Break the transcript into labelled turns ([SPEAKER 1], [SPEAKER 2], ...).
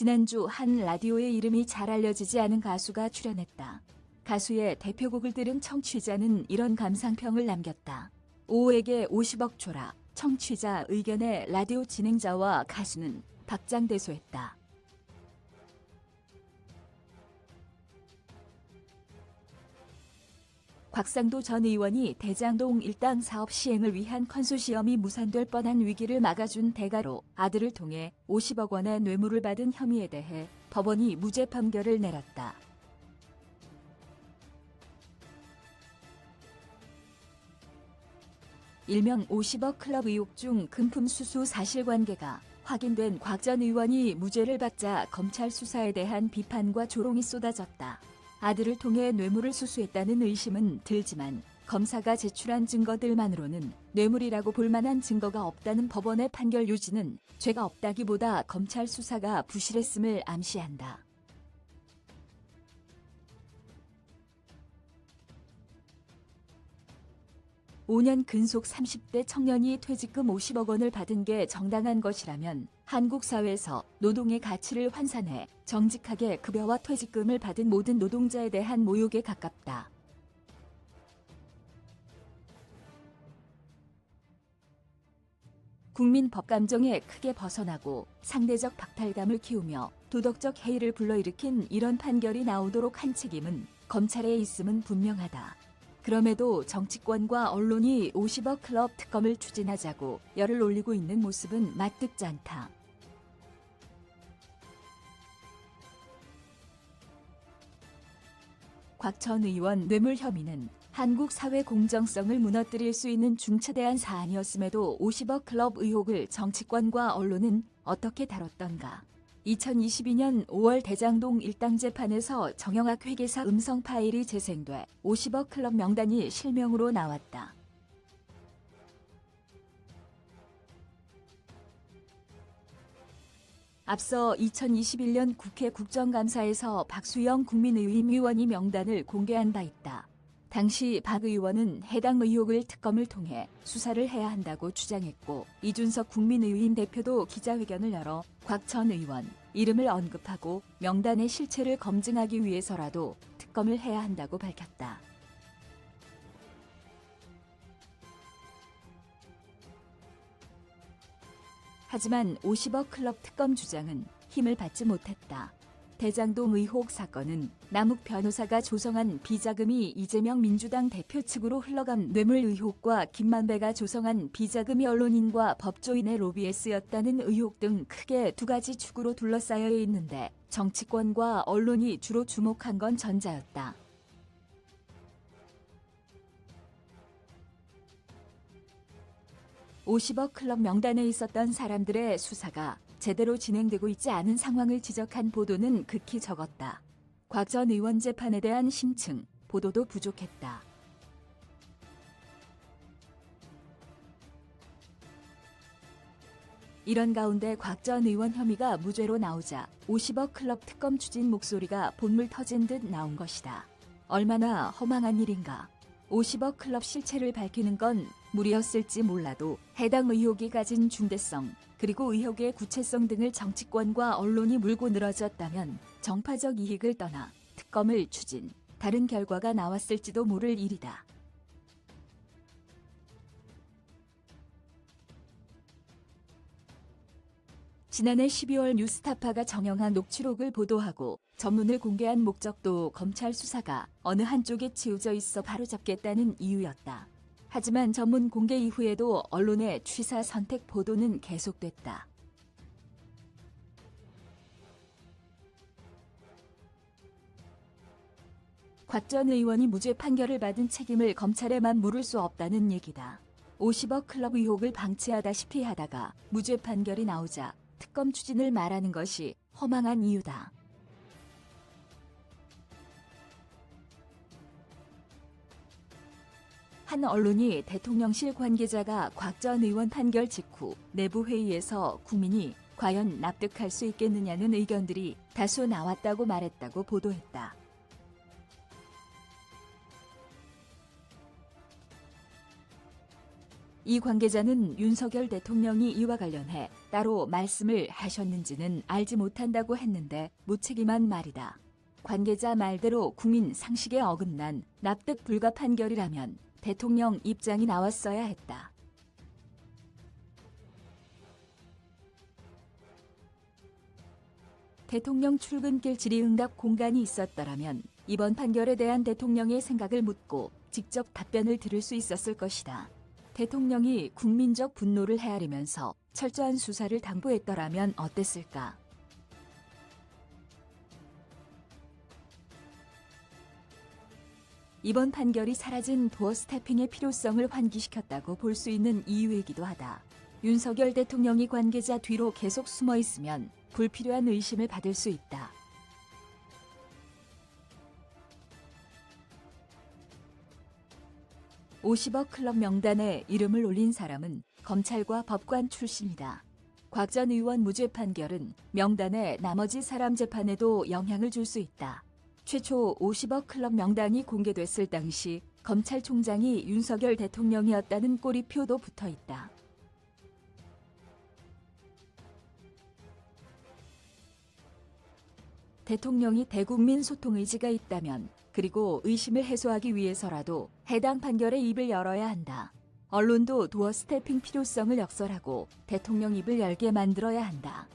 [SPEAKER 1] 지난주 한 라디오에 이름이 잘 알려지지 않은 가수가 출연했다. 가수의 대표곡을 들은 청취자는 이런 감상평을 남겼다. 5에게 50억 줘라. 청취자 의견에 라디오 진행자와 가수는 박장대소했다. 곽상도 전 의원이 대장동 일당 사업 시행을 위한 컨소시엄이 무산될 뻔한 위기를 막아준 대가로 아들을 통해 50억 원의 뇌물을 받은 혐의에 대해 법원이 무죄 판결을 내렸다. 일명 50억 클럽 의혹 중 금품 수수 사실관계가 확인된 곽 전 의원이 무죄를 받자 검찰 수사에 대한 비판과 조롱이 쏟아졌다. 아들을 통해 뇌물을 수수했다는 의심은 들지만 검사가 제출한 증거들만으로는 뇌물이라고 볼 만한 증거가 없다는 법원의 판결 요지는 죄가 없다기보다 검찰 수사가 부실했음을 암시한다. (5년) 근속 30대 청년이 퇴직금 50억 원을 받은 게 정당한 것이라면 한국 사회에서 노동의 가치를 환산해 정직하게 급여와 퇴직금을 받은 모든 노동자에 대한 모욕에 가깝다. 국민 법감정에 크게 벗어나고 상대적 박탈감을 키우며 도덕적 해이를 불러일으킨 이런 판결이 나오도록 한 책임은 검찰에 있음은 분명하다. 그럼에도 정치권과 언론이 50억 클럽 특검을 추진하자고 열을 올리고 있는 모습은 맞듣지 않다. 곽 전 의원 뇌물 혐의는 한국 사회 공정성을 무너뜨릴 수 있는 중차대한 사안이었음에도 50억 클럽 의혹을 정치권과 언론은 어떻게 다뤘던가. 2022년 5월 대장동 일당 재판에서 정영학 회계사 음성 파일이 재생돼 50억 클럽 명단이 실명으로 나왔다. 앞서 2021년 국회 국정감사에서 박수영 국민의힘의원이 명단을 공개한 바 있다. 당시 박 의원은 해당 의혹을 특검을 통해 수사를 해야 한다고 주장했고 이준석 국민의힘 대표도 기자회견을 열어 곽 전 의원 이름을 언급하고 명단의 실체를 검증하기 위해서라도 특검을 해야 한다고 밝혔다. 하지만 50억 클럽 특검 주장은 힘을 받지 못했다. 대장동 의혹 사건은 남욱 변호사가 조성한 비자금이 이재명 민주당 대표 측으로 흘러간 뇌물 의혹과 김만배가 조성한 비자금이 언론인과 법조인의 로비에 쓰였다는 의혹 등 크게 두 가지 축으로 둘러싸여 있는데 정치권과 언론이 주로 주목한 건 전자였다. (50억) 클럽 명단에 있었던 사람들의 수사가 제대로 진행되고 있지 않은 상황을 지적한 보도는 극히 적었다. 곽 전 의원 재판에 대한 심층, 보도도 부족했다. 이런 가운데 곽 전 의원 혐의가 무죄로 나오자 50억 클럽 특검 추진 목소리가 본물 터진 듯 나온 것이다. 얼마나 허망한 일인가. 50억 클럽 실체를 밝히는 건 무리였을지 몰라도 해당 의혹이 가진 중대성, 그리고 의혹의 구체성 등을 정치권과 언론이 물고 늘어졌다면 정파적 이익을 떠나 특검을 추진, 다른 결과가 나왔을지도 모를 일이다. 지난해 12월 뉴스타파가 정영학 녹취록을 보도하고 전문을 공개한 목적도 검찰 수사가 어느 한쪽에 치우져 있어 바로잡겠다는 이유였다. 하지만 전문 공개 이후에도 언론의 취사 선택 보도는 계속됐다. 곽 전 의원이 무죄 판결을 받은 책임을 검찰에만 물을 수 없다는 얘기다. 50억 클럽 의혹을 방치하다시피 하다가 무죄 판결이 나오자 특검 추진을 말하는 것이 허망한 이유다. 한 언론이 대통령실 관계자가 곽 전 의원 판결 직후 내부 회의에서 국민이 과연 납득할 수 있겠느냐는 의견들이 다수 나왔다고 말했다고 보도했다. 이 관계자는 윤석열 대통령이 이와 관련해 따로 말씀을 하셨는지는 알지 못한다고 했는데 무책임한 말이다. 관계자 말대로 국민 상식에 어긋난 납득 불가 판결이라면 대통령 입장이 나왔어야 했다. 대통령 출근길 질의응답 공간이 있었더라면 이번 판결에 대한 대통령의 생각을 묻고 직접 답변을 들을 수 있었을 것이다. 대통령이 국민적 분노를 헤아리면서 철저한 수사를 당부했더라면 어땠을까? 이번 판결이 사라진 도어 스태핑의 필요성을 환기시켰다고 볼 수 있는 이유이기도 하다. 윤석열 대통령이 관계자 뒤로 계속 숨어 있으면 불필요한 의심을 받을 수 있다. (50억) 클럽 명단에 이름을 올린 사람은 검찰과 법관 출신이다. 곽 전 의원 무죄 판결은 명단의 나머지 사람 재판에도 영향을 줄 수 있다. 최초 50억 클럽 명단이 공개됐을 당시 검찰총장이 윤석열 대통령이었다는 꼬리표도 붙어 있다. 대통령이 대국민 소통 의지가 있다면, 그리고 의심을 해소하기 위해서라도 해당 판결에 입을 열어야 한다. 언론도 도어 스태핑 필요성을 역설하고 대통령 입을 열게 만들어야 한다.